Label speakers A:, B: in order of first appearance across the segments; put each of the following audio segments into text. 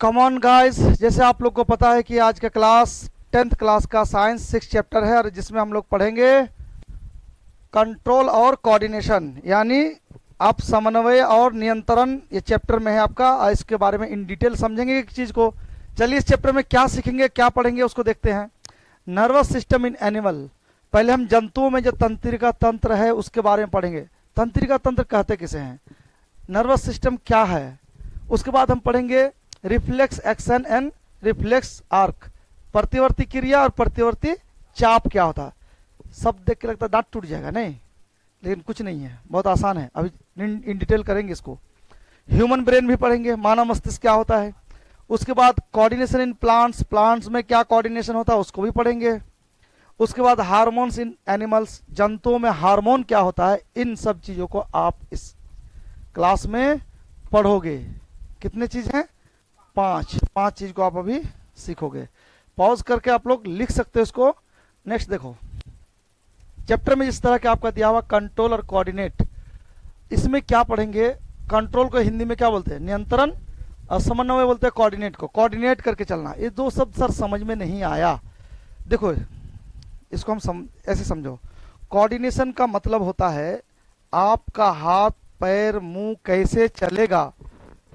A: Come on guys, जैसे आप लोग को पता है कि आज का क्लास 10th क्लास का साइंस 6 चैप्टर है और जिसमें हम लोग पढ़ेंगे कंट्रोल और कोऑर्डिनेशन, यानी आप समन्वय और नियंत्रण ये चैप्टर में है आपका। और इसके बारे में इन डिटेल समझेंगे एक चीज़ को। चलिए इस चैप्टर में क्या सीखेंगे, क्या पढ़ेंगे उसको देखते हैं। Nervous system in animal. पहले हम जंतुओं में जो तंत्रिका तंत्र है उसके बारे में पढ़ेंगे। तंत्रिका तंत्र कहते किसे हैं, नर्वस सिस्टम क्या है। उसके बाद हम पढ़ेंगे reflex action and reflex arc, प्रतिवर्ती क्रिया और प्रतिवर्ती चाप क्या होता है। सब देख के लगता है दांत टूट जाएगा, नहीं, लेकिन कुछ नहीं है, बहुत आसान है। अभी इन डिटेल करेंगे इसको। ह्यूमन ब्रेन भी पढ़ेंगे, मानव मस्तिष्क क्या होता है। उसके बाद कोऑर्डिनेशन इन प्लांट्स, प्लांट्स में क्या कोऑर्डिनेशन होता है उसको भी पढ़ेंगे। उसके बाद हार्मोन्स इन एनिमल्स, जंतुओं में हार्मोन क्या होता है। इन सब चीज़ों को आप इस क्लास में पढ़ोगे। कितने चीज़ हैं, पांच चीज़ को आप अभी सीखोगे। पॉज करके आप लोग लिख सकते हो इसको। नेक्स्ट देखो, चैप्टर में जिस तरह के आपका दिया हुआ कंट्रोल और कोऑर्डिनेट, इसमें क्या पढ़ेंगे। कंट्रोल को हिंदी में क्या बोलते हैं, नियंत्रण, और समन्वय बोलते हैं कोऑर्डिनेट को। कोऑर्डिनेट करके चलना, ये दो शब्द सर समझ में नहीं आया। देखो इसको हम ऐसे समझो। कोऑर्डिनेशन का मतलब होता है आपका हाथ पैर मुंह कैसे चलेगा,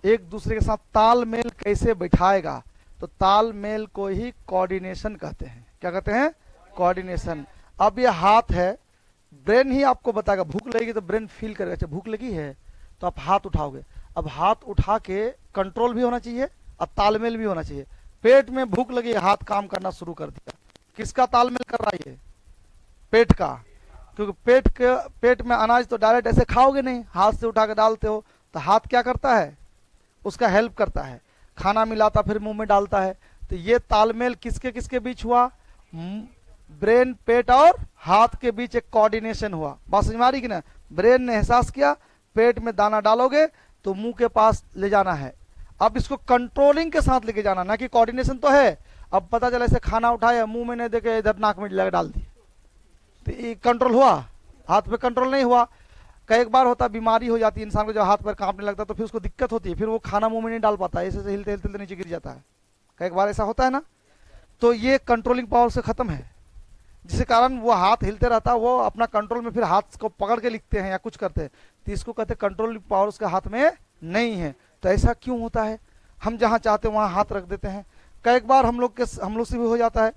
A: एक दूसरे के साथ तालमेल कैसे बैठाएगा, तो तालमेल को ही कोऑर्डिनेशन कहते हैं। क्या कहते हैं, कोऑर्डिनेशन। अब ये हाथ है, ब्रेन ही आपको बताएगा। भूख लगेगी तो ब्रेन फील करेगा, अच्छा भूख लगी है तो आप हाथ उठाओगे। अब हाथ उठा के कंट्रोल भी होना चाहिए और तालमेल भी होना चाहिए। पेट में भूख लगी, हाथ काम करना शुरू कर दिया, किसका तालमेल कर रहा है, ये पेट का। क्योंकि पेट में अनाज तो डायरेक्ट ऐसे खाओगे नहीं, हाथ से उठा के डालते हो, तो हाथ क्या करता है, उसका हेल्प करता है, खाना मिलाता फिर मुंह में डालता है। तो ये तालमेल किसके किसके बीच हुआ, ब्रेन पेट और हाथ के बीच एक कोऑर्डिनेशन हुआ। बात समझ में आ रही कि ना। ब्रेन ने एहसास किया पेट में दाना डालोगे तो मुंह के पास ले जाना है। अब इसको कंट्रोलिंग के साथ लेके जाना, ना कि कोऑर्डिनेशन तो है। अब पता चला ऐसे खाना उठाया मुंह में नहीं देके इधर नाक में लगा डाल दी, तो ये कंट्रोल हुआ, हाथ पे कंट्रोल नहीं हुआ। कई बार होता बीमारी हो जाती है इंसान को, जब हाथ पैर कांपने लगता है तो फिर उसको दिक्कत होती है, फिर वो खाना मुंह में नहीं डाल पाता, ऐसे से हिलते हिलते नीचे गिर जाता है। कई बार ऐसा होता है ना। तो ये कंट्रोलिंग पावर से खत्म है, जिसके कारण वो हाथ हिलते रहता है, वो अपना कंट्रोल में फिर हाथ को पकड़ के लिखते हैं या कुछ करते हैं, तो इसको कहते हैं कंट्रोलिंग पावर उसके हाथ में नहीं है। तो ऐसा क्यों होता है, हम जहाँ चाहते हैं वहाँ हाथ रख देते हैं। कई बार हम लोग से भी हो जाता है,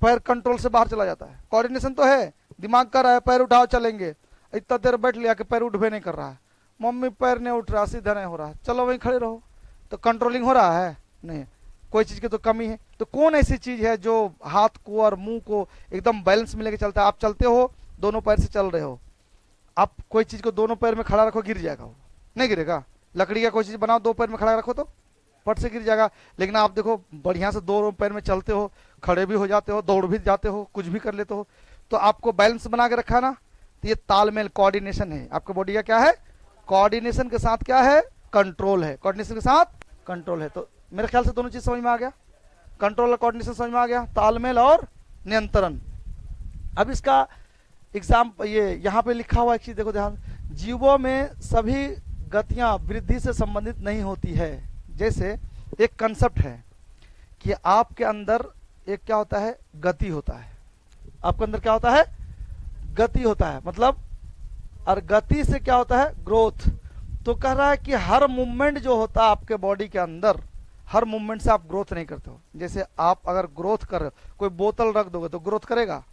A: पैर कंट्रोल से बाहर चला जाता है। कोऑर्डिनेशन तो है, दिमाग कर रहा है पैर उठाओ चलेंगे, इतना देर बैठ लिया कि पैर उठबे नहीं कर रहा है, मम्मी पैर नहीं उठ रहा, सीधा नहीं हो रहा, चलो वहीं खड़े रहो, तो कंट्रोलिंग हो रहा है नहीं, कोई चीज़ की तो कमी है। तो कौन ऐसी चीज़ है जो हाथ को और मुंह को एकदम बैलेंस में लेके चलता है। आप चलते हो दोनों पैर से चल रहे हो, आप कोई चीज़ को दोनों पैर में खड़ा रखो गिर जाएगा, वो नहीं गिरेगा। लकड़ी का कोई चीज़ बनाओ दो पैर में खड़ा रखो तो फट से गिर जाएगा। लेकिन आप देखो बढ़िया से दो पैर में चलते हो, खड़े भी हो जाते हो, दौड़ भी जाते हो, कुछ भी कर लेते हो, तो आपको बैलेंस बना के रखा ना। तो ये तालमेल कोऑर्डिनेशन है। आपके बॉडी का क्या है, कोऑर्डिनेशन के साथ क्या है, कंट्रोल है। कोऑर्डिनेशन के साथ कंट्रोल है। तो मेरे ख्याल से दोनों चीज समझ में आ गया, कंट्रोल और कोऑर्डिनेशन समझ में आ गया, तालमेल और नियंत्रण। अब इसका एग्जाम ये यहाँ पे लिखा हुआ एक चीज देखो ध्यान, जीवों में सभी गतियां वृद्धि से संबंधित नहीं होती है। जैसे एक कंसेप्ट है कि आपके अंदर एक क्या होता है, गति होता है। आपके अंदर क्या होता है, गति होता है, मतलब, और गति से क्या होता है, ग्रोथ। तो कह रहा है कि हर मूवमेंट जो होता है आपके बॉडी के अंदर, हर मूवमेंट से आप ग्रोथ नहीं करते हो। जैसे आप अगर ग्रोथ कर रहे हो, कोई बोतल रख दोगे तो ग्रोथ करेगा,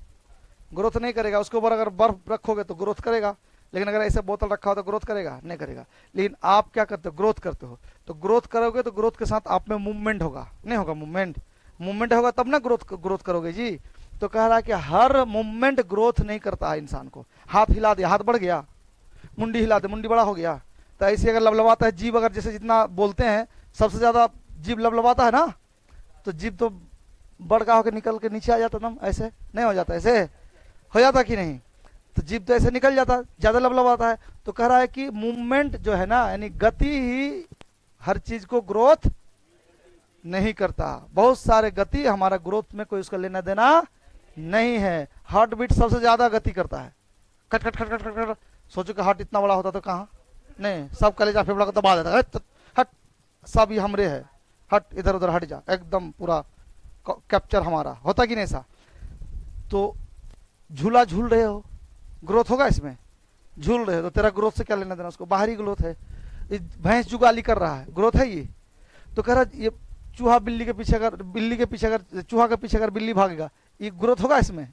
A: ग्रोथ नहीं करेगा। उसके ऊपर अगर बर्फ रखोगे तो ग्रोथ करेगा, लेकिन अगर ऐसे बोतल रखा हो तो ग्रोथ करेगा, नहीं करेगा। लेकिन आप क्या करते हो, ग्रोथ करते हो। तो ग्रोथ करोगे तो ग्रोथ के साथ आप में मूवमेंट होगा, नहीं होगा मूवमेंट होगा तब ना ग्रोथ करोगे जी। तो कह रहा है कि हर मूवमेंट ग्रोथ नहीं करता है इंसान को। हाथ हिला दिया, हाथ बढ़ गया, मुंडी हिला दे, मुंडी बड़ा हो गया, तो ऐसे अगर लबलबाता है जीभ, अगर जैसे जितना बोलते हैं सबसे ज्यादा जीभ लबलबाता है ना, तो जीभ तो बड़का होकर निकल के नीचे आ जाता ना, ऐसे नहीं हो जाता, ऐसे हो जाता कि नहीं। तो जीभ तो ऐसे निकल जाता, ज्यादा लबलबाता है। तो कह रहा है कि मूवमेंट जो है ना, यानी गति ही हर चीज को ग्रोथ नहीं करता। बहुत सारे गति हमारा ग्रोथ में कोई उसका लेना देना नहीं है। हार्ट बीट सबसे ज्यादा गति करता है, खट खट खट खट खट खट। सोचो कि हार्ट इतना बड़ा होता तो कहाँ, नहीं, सब कलेजा फेफड़ा को दबा देता है, हट सब ये हमरे है। हट इधर उधर हट जा, एकदम पूरा कैप्चर हमारा होता कि नहीं ऐसा। तो झूला झूल रहे हो, ग्रोथ होगा इसमें, झूल रहे हो तो तेरा ग्रोथ से क्या लेना देना, उसको बाहरी ग्रोथ है। भैंस जुगाली कर रहा है, ग्रोथ है ये। तो कह रहा ये चूहा बिल्ली के पीछे अगर, बिल्ली के पीछे अगर, चूहा के पीछे अगर बिल्ली भागेगा, ये ग्रोथ होगा इसमें।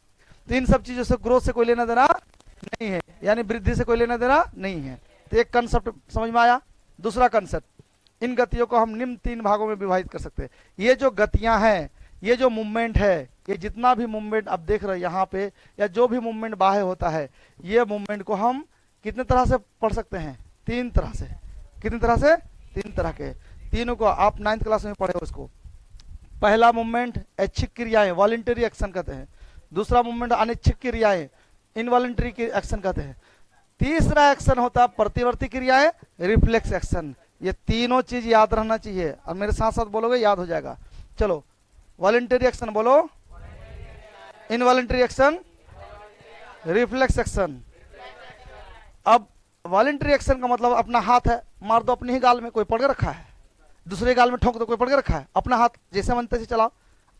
A: तो इन सब चीजों से ग्रोथ से कोई लेना देना नहीं है, यानी वृद्धि से कोई लेना देना नहीं है। तो एक कंसेप्ट समझ में आया। दूसरा कंसेप्ट, इन गतियों को हम निम्न 3 भागों में विभाजित कर सकते हैं। ये जो गतियां हैं, ये जो मूवमेंट है, ये जितना भी मूवमेंट आप देख रहे हैं यहाँ पे, या जो भी मूवमेंट बाहर होता है, ये मूवमेंट को हम कितने तरह से पढ़ सकते हैं? 3 तरह से। कितनी तरह से? 3 तरह के। तीनों को आप 9th क्लास में पढ़े हो इसको। पहला मूवमेंट ऐच्छिक क्रियाएं, वॉलंटरी एक्शन कहते हैं। दूसरा मूवमेंट अनैच्छिक क्रियाएं, इनवॉलंटरी एक्शन कहते हैं। तीसरा एक्शन होता है प्रतिवर्ती क्रियाएं, रिफ्लेक्स एक्शन। ये तीनों चीज याद रहना चाहिए, और मेरे साथ साथ बोलोगे याद हो जाएगा। चलो, वॉलंटरी एक्शन बोलो, इनवॉलंटरी एक्शन, रिफ्लेक्स एक्शन। अब वॉलंटरी एक्शन का मतलब अपना हाथ है, मार दो अपने ही गाल में, कोई पड़ के रखा है, दूसरे गाल में ठोक दो, कोई पड़ के रखा है, अपना हाथ जैसे मन तैसे चलाओ।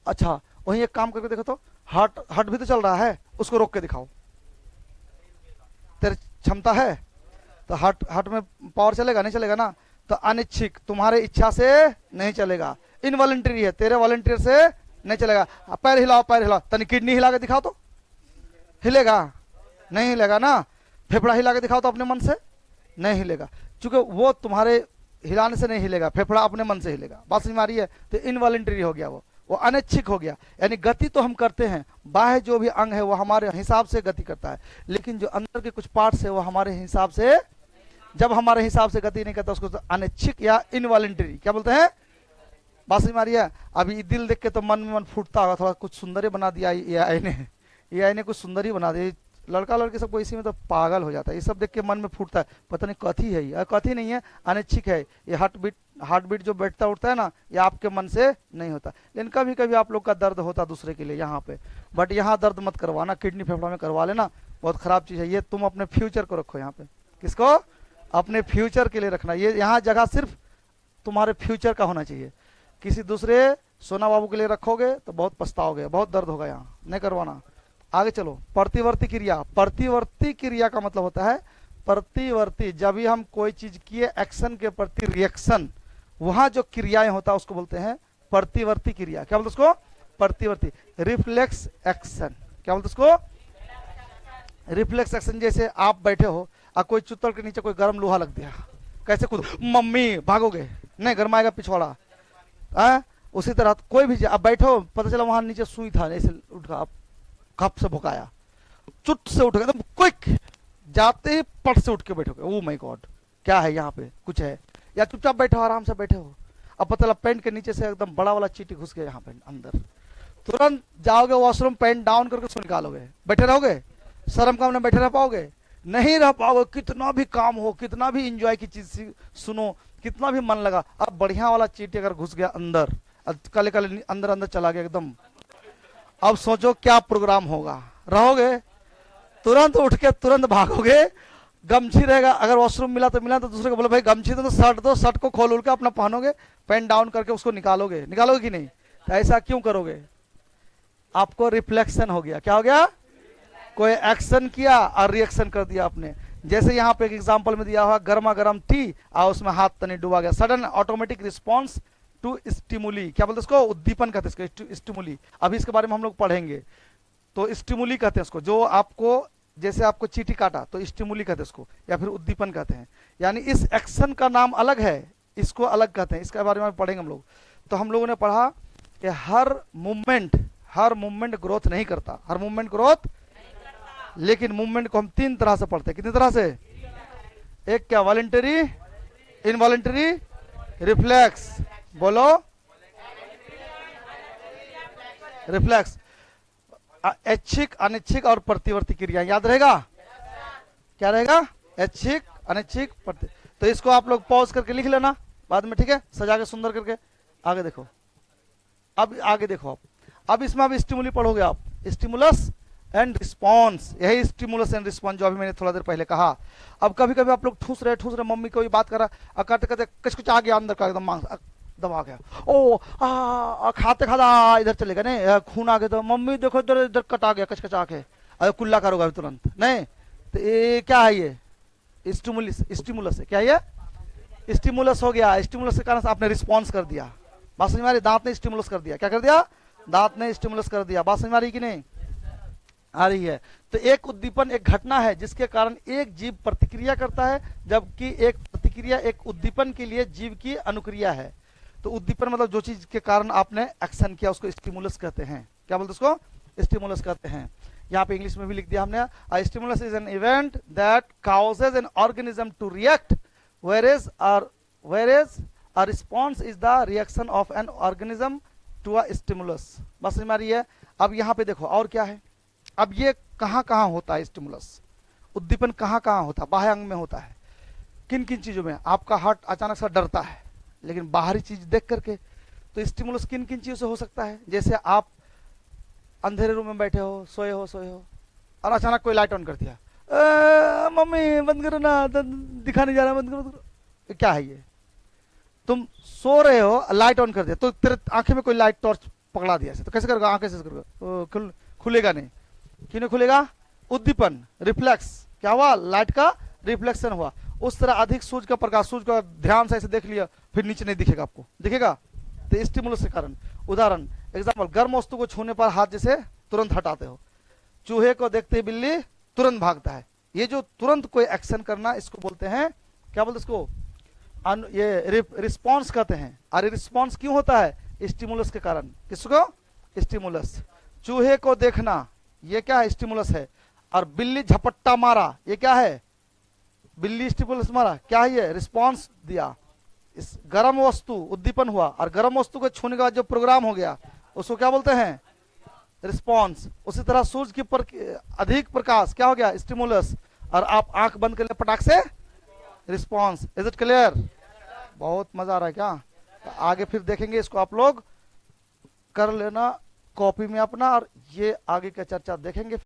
A: अच्छा, वहीं एक काम करके देखो तो, हार्ट हार्ट भी तो चल रहा है, उसको रोक के दिखाओ, तेरे क्षमता है तो हार्ट में पावर चलेगा? नहीं चलेगा ना। तो अनिच्छिक, तुम्हारे इच्छा से नहीं चलेगा। इनवॉलंटरी है, तेरे वॉलंटियर से नहीं चलेगा। पैर हिलाओ, पैर हिलाओ, तनी किडनी हिला के दिखाओ तो हिलेगा? नहीं हिलेगा ना। फेफड़ा हिला के दिखाओ तो अपने मन से नहीं हिलेगा, क्योंकि वो तुम्हारे हिलाने से नहीं हिलेगा, फेफड़ा अपने मन से हिलेगा। बात समझ में आ रही है? तो इनवॉलंटरी हो गया, वो अनैच्छिक हो गया। यानी गति तो हम करते हैं, बाह्य जो भी अंग है वो हमारे हिसाब से गति करता है, लेकिन जो अंदर के कुछ पार्ट्स है वो हमारे हिसाब से, जब हमारे हिसाब से गति नहीं करता उसको तो अनैच्छिक या इनवॉलंटरी क्या बोलते हैं। बात समझ में आ रही है? अभी दिल देख के तो मन में मन फूटता होगा, थोड़ा कुछ सुंदर ही बना दिया ये आई ने कुछ सुंदर ही बना दिया। लड़का लड़की सबको इसी में तो पागल हो जाता है, ये सब देख के मन में फूटता है, पता नहीं कथी है ये, कथी नहीं है, अनैच्छिक है। ये हार्ट बीट जो बैठता उठता है ना, ये आपके मन से नहीं होता। लेकिन कभी कभी आप लोग का दर्द होता दूसरे के लिए यहाँ पे, बट यहाँ दर्द मत करवाना, किडनी फेफड़ा में करवा लेना, बहुत खराब चीज है ये। तुम अपने फ्यूचर को रखो यहाँ पे। किसको? अपने फ्यूचर के लिए रखना। ये यहाँ जगह सिर्फ तुम्हारे फ्यूचर का होना चाहिए। किसी दूसरे सोना बाबू के लिए रखोगे तो बहुत पछताओगे, बहुत दर्द होगा, यहाँ नहीं करवाना। आगे चलो, प्रतिवर्ती क्रिया। प्रतिवर्ती क्रिया का मतलब होता है प्रतिवर्ती, जब भी हम कोई चीज किए एक्शन के प्रति रिएक्शन, वहां जो क्रियाएं होता है उसको बोलते हैं प्रतिवर्ती क्रिया। क्या बोलते उसको? प्रतिवर्ती। रिफ्लेक्स एक्शन, क्या बोलते उसको? Reflex action. जैसे आप बैठे हो और कोई चुत्तर के नीचे कोई गर्म लोहा लग दिया, कैसे कूद, मम्मी भागोगे नहीं, गरमाएगा पिछवाड़ा। उसी तरह कोई भी आप बैठो, पता चला वहां नीचे सुई था, ऐसे उठ आप कप से भुकाया, चुट से उठ गए, एकदम क्विक, जाते ही पट से उठ के बैठोगे, ओ माय गॉड क्या है यहाँ पे, कुछ है। या चुपचाप बैठे हो, आराम से बैठे हो, अब पता चला पैंट के नीचे से एकदम बड़ा वाला चींटी घुस गया यहाँ पे अंदर, तुरंत जाओगे वॉशरूम, पैंट डाउन करके उसको निकालोगे। बैठे रहोगे? शर्म काम में बैठे रह पाओगे? नहीं रह पाओगे। कितना भी काम हो, कितना भी इंजॉय की चीज सुनो, कितना भी मन लगा, अब बढ़िया वाला चींटी अगर घुस गया अंदर, काले काले अंदर अंदर चला गया एकदम, अब सोचो क्या प्रोग्राम होगा। रहोगे? तुरंत उठ के तुरंत भागोगे। गमछी रहेगा, अगर वॉशरूम मिला तो मिला, तो दूसरे को बोलो भाई गमछी दो, तो शर्ट दो, शर्ट को खोल के अपना पहनोगे, पैंट डाउन करके उसको निकालोगे। निकालोगे कि नहीं? तो ऐसा क्यों करोगे? आपको रिफ्लेक्शन हो गया। क्या हो गया? कोई एक्शन किया और रिएक्शन कर दिया आपने। जैसे यहाँ पे एक एग्जांपल में दिया हुआ, गर्मा गर्म टी और उसमें हाथ तनी डूबा गया, sudden automatic response to stimuli. क्या बोलते उसको? उद्दीपन कहते हैं इसको, स्टिमुली। अभी इसके बारे में हम लोग पढ़ेंगे। तो स्टिमुली कहते हैं उसको, जो आपको, जैसे आपको चींटी काटा तो स्टिमुली कहते हैं उसको, या फिर उद्दीपन कहते हैं। यानी इस एक्शन का नाम अलग है, इसको अलग कहते हैं, इसके बारे में पढ़ेंगे हम लोग। तो हम लोगों ने पढ़ा कि हर मूवमेंट ग्रोथ नहीं करता, हर मूवमेंट ग्रोथ, लेकिन मूवमेंट को हम 3 तरह से पढ़ते हैं। कितनी तरह से? एक क्या? Voluntary, involuntary, reflex. बोलो, रिफ्लेक्स। ऐच्छिक, अनैच्छिक और प्रतिवर्ती क्रिया याद रहेगा? क्या रहेगा? ऐच्छिक, अनैच्छिक, प्रति। तो इसको आप लोग पॉज करके लिख लेना बाद में, ठीक है, सजा के सुंदर करके। आगे देखो, अब आगे देखो आप, अब इसमें अब स्टिमुली पढ़ोगे आप, स्टिमुलस एंड रिस्पॉन्स। यही स्टिमुलस एंड रिस्पॉन्स जो अभी मैंने थोड़ा देर पहले कहा। अब कभी कभी आप लोग ठूस रहे, मम्मी कोई बात कर रहा, करते करते कुछ आ गया अंदर का एकदम मांस, दबा गया, ओ खाते खाते इधर चलेगा नहीं, खून आ गया तो मम्मी देखो इधर इधर कटा गया कचकचा के, अरे कुल्ला करोगा तुरंत नहीं। तो ये क्या है, ये स्टिमुलस, स्टिमुलस है, क्या ये स्टिमुलस हो गया। स्टिमुलस के कारण से आपने रिस्पॉन्स कर दिया। बात समझ में आ रही, दांत ने स्टिमुलस कर दिया, क्या कर दिया, दांत ने स्टिमुलस कर दिया। बात समझ में आ रही कि नहीं आ रही है। तो एक उद्दीपन एक घटना है जिसके कारण एक जीव प्रतिक्रिया करता है, जबकि एक प्रतिक्रिया एक उद्दीपन के लिए जीव की अनुक्रिया है। तो उद्दीपन मतलब जो चीज के कारण आपने एक्शन किया उसको स्टिमुलस कहते हैं। क्या बोलते उसको, स्टिमुलस कहते हैं। यहाँ पे इंग्लिश में भी लिख दिया हमने, a stimulus is an event that causes an organism to react, whereas a response is the reaction of an organism to a stimulus। बस समझ में आ रही है। अब यहाँ पे देखो और क्या है, अब ये कहाँ कहाँ होता है स्टिमुलस, उद्दीपन कहाँ कहाँ होता है, बाह्य अंग में होता है। किन किन चीजों में, आपका हार्ट अचानक से डरता है लेकिन बाहरी चीज देख करके, तो स्टिमुलस किन किन चीजों से हो सकता है। जैसे आप अंधेरे रूम में बैठे हो, सोए हो और अचानक कोई लाइट ऑन कर दिया, मम्मी बंद करो ना, दिखा नहीं जा रहा, बंद करो। क्या है ये, तुम सो रहे हो लाइट ऑन कर दिया तो तेरे आंखें में कोई लाइट टॉर्च पकड़ा दिया, तो कैसे करोगे, आंखें से करोगे, खुलेगा नहीं। क्यों नहीं खुलेगा, उद्दीपन रिफ्लेक्स, क्या हुआ, लाइट का रिफ्लेक्शन हुआ। उस तरह अधिक सूर्य का प्रकाश, सूर्य का ध्यान से ऐसे देख लिया फिर नीचे नहीं दिखेगा, आपको दिखेगा, तो स्टिमुलस के कारण। उदाहरण एग्जाम्पल, गर्म वस्तु को छूने पर हाथ जैसे तुरंत हटाते हो, चूहे को देखते ही बिल्ली तुरंत भागता है। ये जो तुरंत कोई एक्शन करना, इसको बोलते हैं, क्या बोलते इसको, ये रिस्पॉन्स कहते हैं। और रिस्पॉन्स क्यों होता है, स्टिमुलस के कारण। किसको, स्टिमुलस। चूहे को देखना ये क्या है, स्टिमुलस है। और बिल्ली झपट्टा मारा, ये क्या है, बिल्ली स्टिमुलस मारा, क्या है ये, रिस्पॉन्स दिया। इस गर्म वस्तु उद्दीपन हुआ, और गर्म वस्तु को छूने के बाद जो प्रोग्राम हो गया उसको क्या बोलते हैं, रिस्पॉन्स। उसी तरह सूर्य की अधिक प्रकाश क्या हो गया, स्टिमुलस, और आप आंख बंद कर ले पटाख से, रिस्पॉन्स। इज इट क्लियर, बहुत मजा आ रहा है क्या। तो आगे फिर देखेंगे, इसको आप लोग कर लेना कॉपी में अपना, और ये आगे का चर्चा देखेंगे।